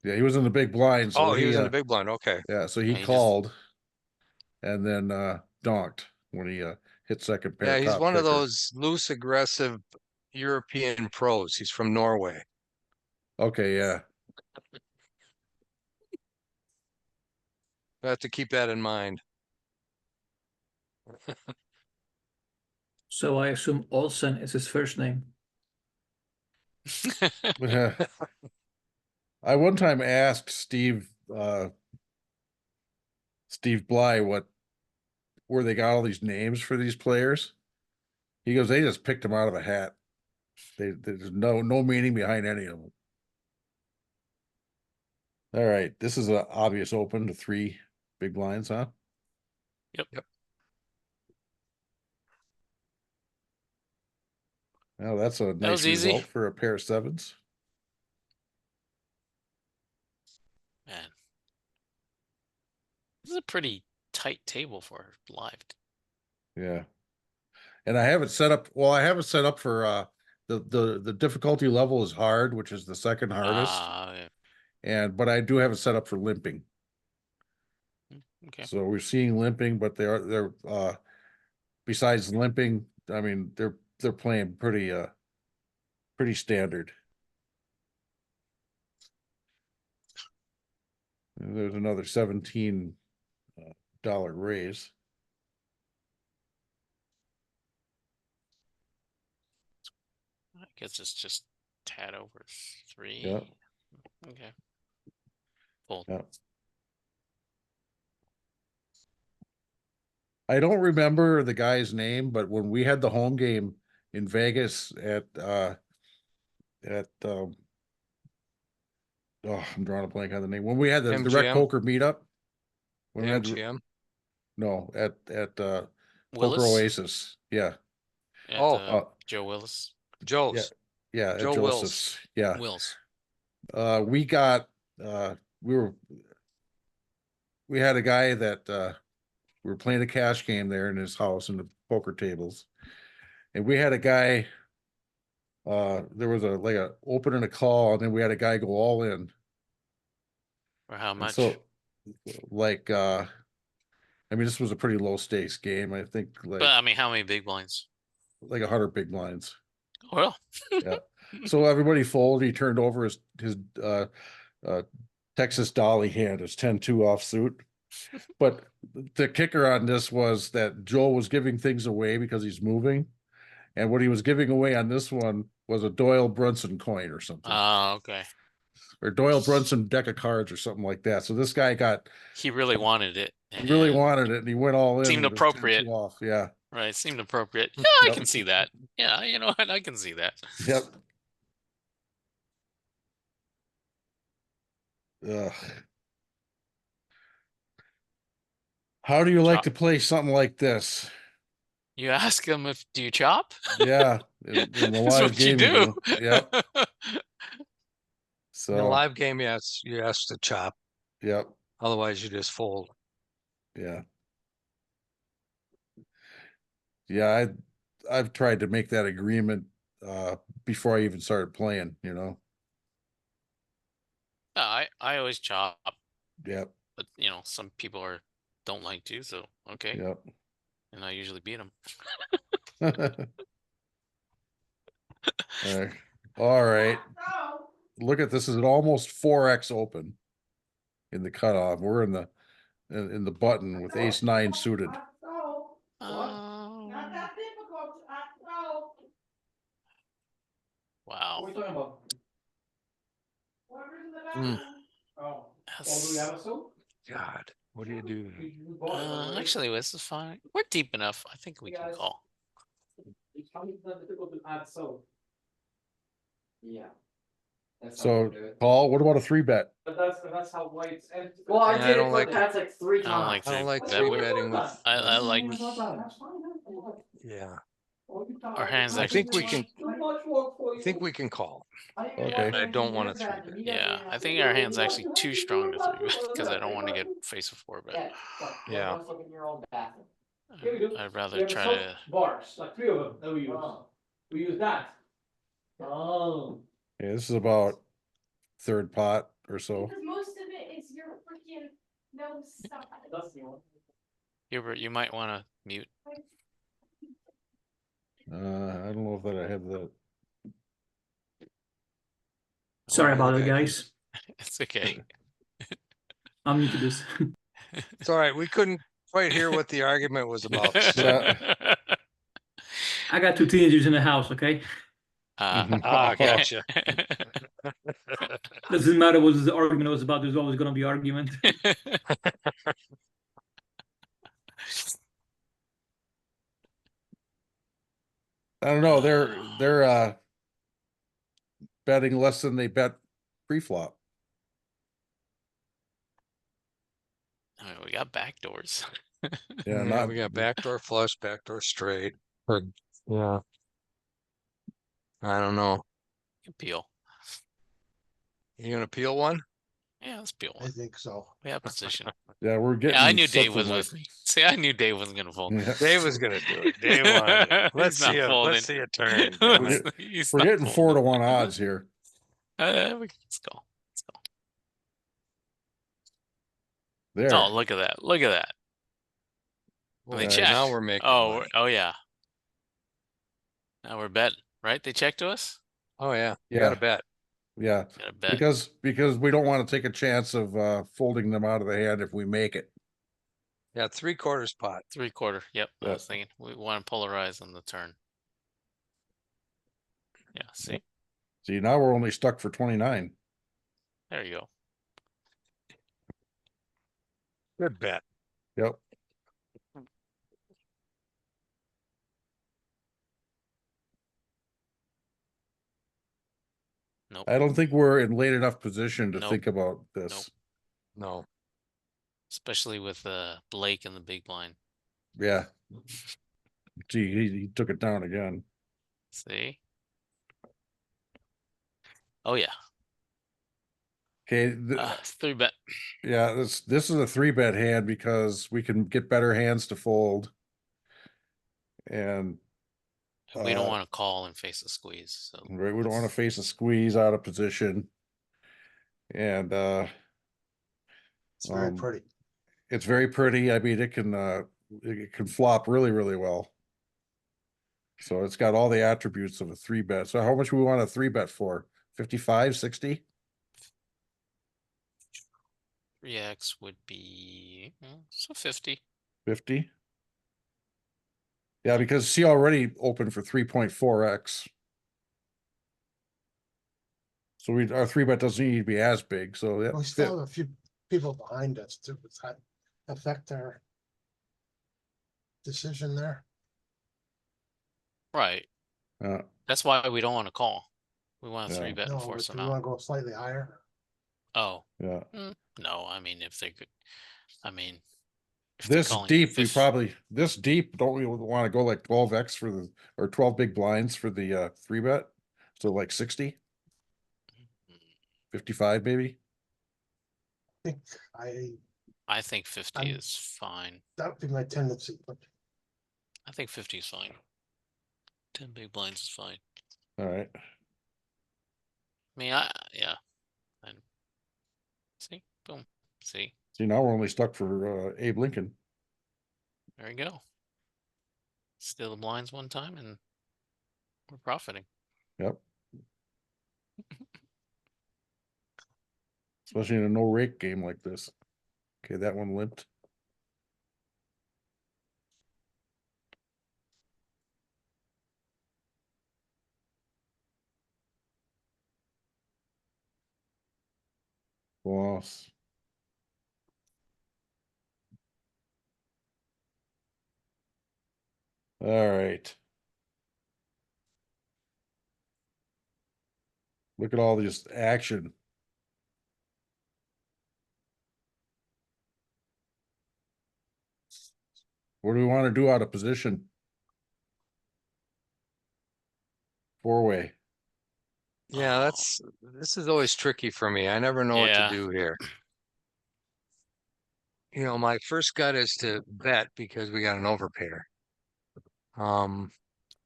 Yeah, he was in the big blind. So Oh, he was in the big blind. Okay. Yeah, so Yeah, he he just- called and then donked when he hit second pair. Yeah, he's top one of picker. those loose, aggressive European pros. He's from Norway. Okay, yeah. I have to keep that in mind. So I assume Olsen is his first name. I one time asked Steve Bly where they got all these names for these players. He goes, they just picked them out of a hat. There's no meaning behind any of them. All right, this is an obvious open to 3 big blinds, huh? Yep. Well, that's a nice was easy. result for a pair of sevens. Man, this is a pretty tight table for live. Yeah. And I have it set up. Well, I have it set up for the difficulty level is hard, which is the second hardest. Yeah. But I do have it set up for limping. Okay. So we're seeing limping, but they're besides limping, I mean, they're playing pretty standard. And there's another $17 raise. I guess it's just tad over 3. Yeah. Okay. Fold. Yeah. I don't remember the guy's name, but when we had the home game in Vegas at oh, I'm drawing a blank on the name. When we had the rec MGM? poker meetup, when we had MGM. no at Poker Willis? Oasis, yeah, At, Oh. Joe Willis. Joe's. yeah, Joe at Wills. Joseph's, yeah. Wills. We got we had a guy that we were playing a cash game there in his house in the poker tables, and we had a guy. There was a open and a call, and then we had a guy go all in. For how And much? so, I mean, this was a pretty low stakes game. I think But I mean, how many big blinds? like 100 big blinds. Well, Yeah. So everybody folded. He turned over his Texas Dolly hand, his 10-2 offsuit. But the kicker on this was that Joel was giving things away because he's moving. And what he was giving away on this one was a Doyle Brunson coin or something. oh, okay. Or Doyle Brunson deck of cards or something like that. So this guy He really wanted it. he really and- wanted it, and he went all in. Seemed with his appropriate. 10-2 off. Yeah. Right, seemed appropriate. Yeah, I Yep. can see that. Yeah, you know what? I can see that. Yep. Ugh. How do you like Chop. to play something like this? You ask him if do you chop? Yeah, in the That's live what you game do. Yep. In the So live game, you ask to chop. yep, Otherwise, you just fold. yeah. Yeah, I've tried to make that agreement before I even started playing, you know. Yeah, I always chop, Yep, but some people don't like to, so okay. yep. And I usually beat them. All right. Look at this, is an almost 4x open in the cutoff. We're in the button with ace-9 suited. Wow. What are we talking about? Mm, That's- God, what do you do? Actually, this is fine. We're deep enough. I think we can call. Yeah. So Paul, what about a 3-bet? But that's how whites and well, I Yeah, I did don't it like like that's like 3 I don't like times. I don't like that. three betting with. I like Yeah, our hands I actually. think we can. I think we can call. Okay. I don't want a 3-bet. Yeah, I think our hand's actually too strong to 3 because I don't want to get face a 4-bet. Yeah. I'd rather try to. bars, like 3 of them that we use. We use that. Oh. Yeah, this is about third pot or so. Because most of it is your freaking no stuff. That's the one. Hubert, you might want to mute. I don't know if that I have that. Sorry about it, Okay. guys. It's okay. I'm new to this. It's all right. We couldn't quite hear what the argument was about. So. Yeah. I got 2 teenagers in the house, okay? Mhm. Ah, gotcha. Doesn't matter what the argument was about, there's always gonna be argument. I don't know. They're betting less than they bet pre-flop. I mean, we got backdoors. Yeah, Yeah, not we got backdoor flush, backdoor straight. Yeah. I don't know. Peel. You gonna peel one? Yeah, let's peel I one. think so. We have position. Yeah, we're getting. Yeah, I knew Dave something was like- with me. See, I knew Dave wasn't gonna fold. Yeah. Dave was gonna do it. Dave wanted it. Let's He's not see a folding. let's see a turn. Damn it. He's We're not getting folding. 4-to-1 odds here. Let's go. Let's go. There. Oh, look at that. Look at that. Boy, They Nice. check. now we're making Oh, money. oh yeah. Now we're betting, right? They check to us? Oh yeah. You Yeah. gotta bet. Yeah, Gotta bet. because we don't want to take a chance of folding them out of the hand if we make it. Yeah, 3/4 pot. 3/4. Yep. I Yeah. was thinking we want to polarize on the turn. Yeah, see? See, now we're only stuck for 29. There you go. Good bet. Yep. Nope. I don't think we're in late enough position to Nope. think about this. No. Especially with Blake in the big blind. Yeah. Gee, he took it down again. See? Oh yeah. Okay, 3-bet. yeah, this is a 3-bet hand because we can get better hands to fold. And We don't Uh, want to call and face a squeeze. So right, we don't want to let's- face a squeeze out of position. And It's very Um, pretty. it's very pretty. I mean, it can flop really, really well. So it's got all the attributes of a 3-bet. So how much we want a 3-bet for? 55, 60? 3x would be so 50. 50? Yeah, because she already opened for 3.4x. So our 3-bet doesn't need to be as big, so yeah. We still have a few people behind us too. Does that affect our decision there? Right. Uh, That's why we don't want to call. We want a Yeah. 3-bet and No, force but them we want out. to go slightly higher. Oh, yeah. no. I mean, if they could, I mean, if they're This calling deep, we 50 probably, this deep, don't we want to go like 12x for the, or 12 big blinds for the 3-bet? So like 60, 55 maybe? I think I think 50 I'm- is fine. that would be my tendency, but I think 50 is fine. 10 big blinds is fine. All right. I mean, yeah. And see, boom. See, See, now we're only stuck for Abe Lincoln. there you go. Steal the blinds one time and we're profiting. Yep. Especially in a no rake game like this. Okay, that one limped. Boss. All right. Look at all this action. What do we want to do out of position? Four-way. Yeah, this is always tricky for me. I never know what to Yeah. do here. You know, my first gut is to bet because we got an overpair. I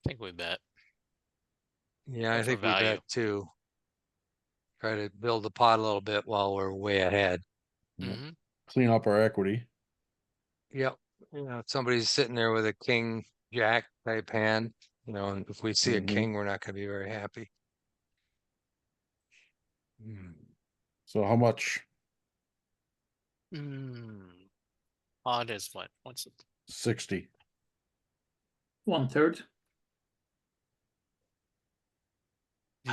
think we bet. Yeah, I Bet for think we value. bet too. Try to build the pot a little bit while we're way ahead. Yep. Hmm. Clean up our equity. Yep. You know, if somebody's sitting there with a king jack type hand, you know, and if we see a Mhm. king, we're not going to be very happy. So how much? Odd is what? What's it? 60. 1/3.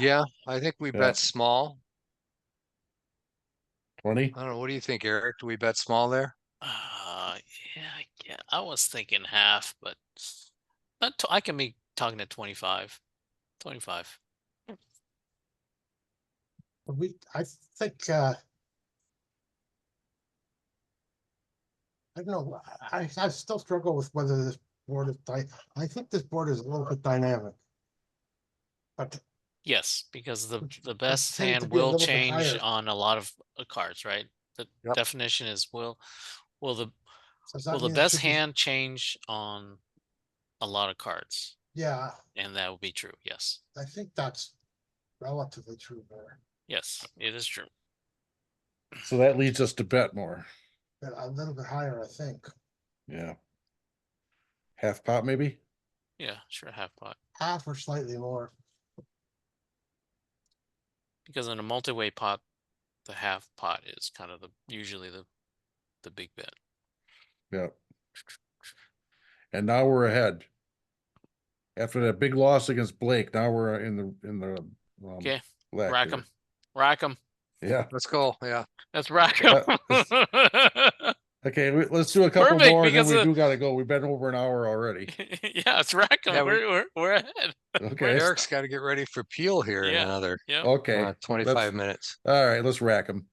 Yeah, I think we Yeah. bet small. 20. I don't know. What do you think, Eric? Do we bet small there? Yeah, I was thinking half, but I can be talking to 25. 25. I think, I don't know, I still struggle with whether this board is I think this board is a little bit dynamic. But Yes, because Which the would best tend to hand be a will little bit change higher. on a lot of cards, right? The Yep. definition is will the does that will the mean it best should be? hand change on a lot of cards? Yeah, And that will be true. Yes. I think that's relatively true there, Yes, it is true. So that leads us to bet more. but a little bit higher, I think. Yeah. Half pot maybe? Yeah, sure, half pot. Half or slightly more. Because in a multi-way pot, the half pot is kind of usually the big bet. Yeah. And now we're ahead. After that big loss against Blake, now we're in the Okay, black rack here. them. Rack them. Yeah. Let's go. Yeah. Let's rack them. Okay, let's do a couple Perfect, more and then because we do gotta go. We've been over an hour already. yeah, let's rack them. Yeah, We're ahead. Okay. Eric's got to get ready for Peel here in Yeah. another Yeah. Okay. 25 minutes. All right, let's rack them.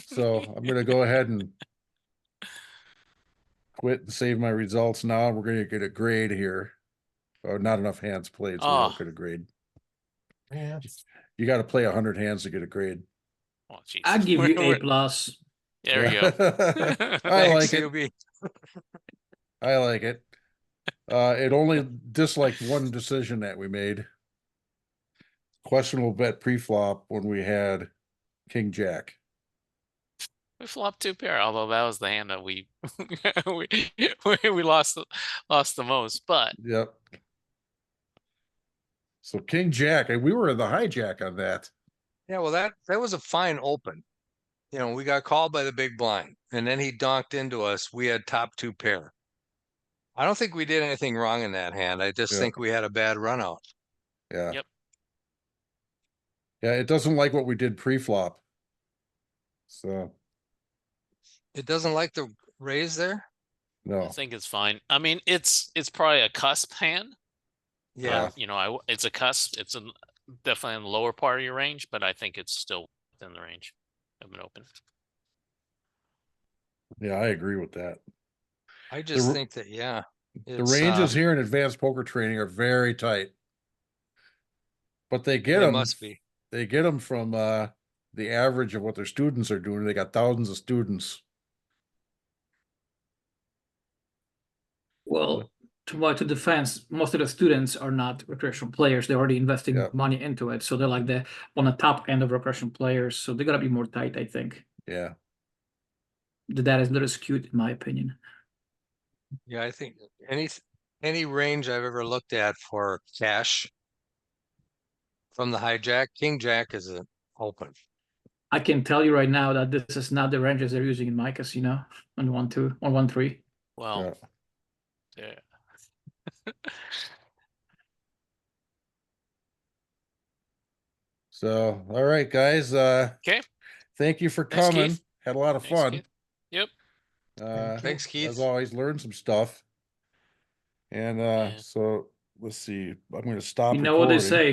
So I'm gonna go ahead and quit and save my results now. We're gonna get a grade here. Oh, not enough hands played, so we Oh. don't get a grade. Yeah, You gotta play 100 hands to get a grade. Oh, jeez. I give you A+. There we go. I like Thanks, it. UB. I like it. It only disliked one decision that we made. Questionable bet pre-flop when we had King Jack. We flopped 2 pair, although that was the hand that we we lost the most. But Yep. So King Jack, and we were in the hijack on that. Yeah, well, that was a fine open. You know, we got called by the big blind, and then he donked into us. We had top 2 pair. I don't think we did anything wrong in that hand. I just Yeah. think we had a bad run out. Yeah. Yep. Yeah, it doesn't like what we did pre-flop. So It doesn't like the raise there. I no. think it's fine. I mean, it's probably a cusp hand. Yeah. You know, it's a cusp. It's definitely in the lower part of your range, but I think it's still within the range of an open. Yeah, I agree with that. I just r- think that, yeah. The It's, ranges here in advanced poker training are very tight. But they get They them. must be. They get them from the average of what their students are doing. They got thousands of students. Well, to defense, most of the students are not recreational players. They're already investing Yeah. money into it. So they're like on the top end of recreational players. So they gotta be more tight, I think. Yeah. The data is a little skewed, in my opinion. Yeah, I think any range I've ever looked at for cash from the hijack, King Jack is an open. I can tell you right now that this is not the ranges they're using in my casino on 1-2, on 1-3. Well, Yeah. yeah. So, all right, guys. Okay. thank you for Thanks, coming. Keith. Had a lot of Thanks, fun. Keith. Yep. Thanks, Keith. As always, learned some stuff. And Yeah. so let's see. I'm going to stop You know what they recording. say.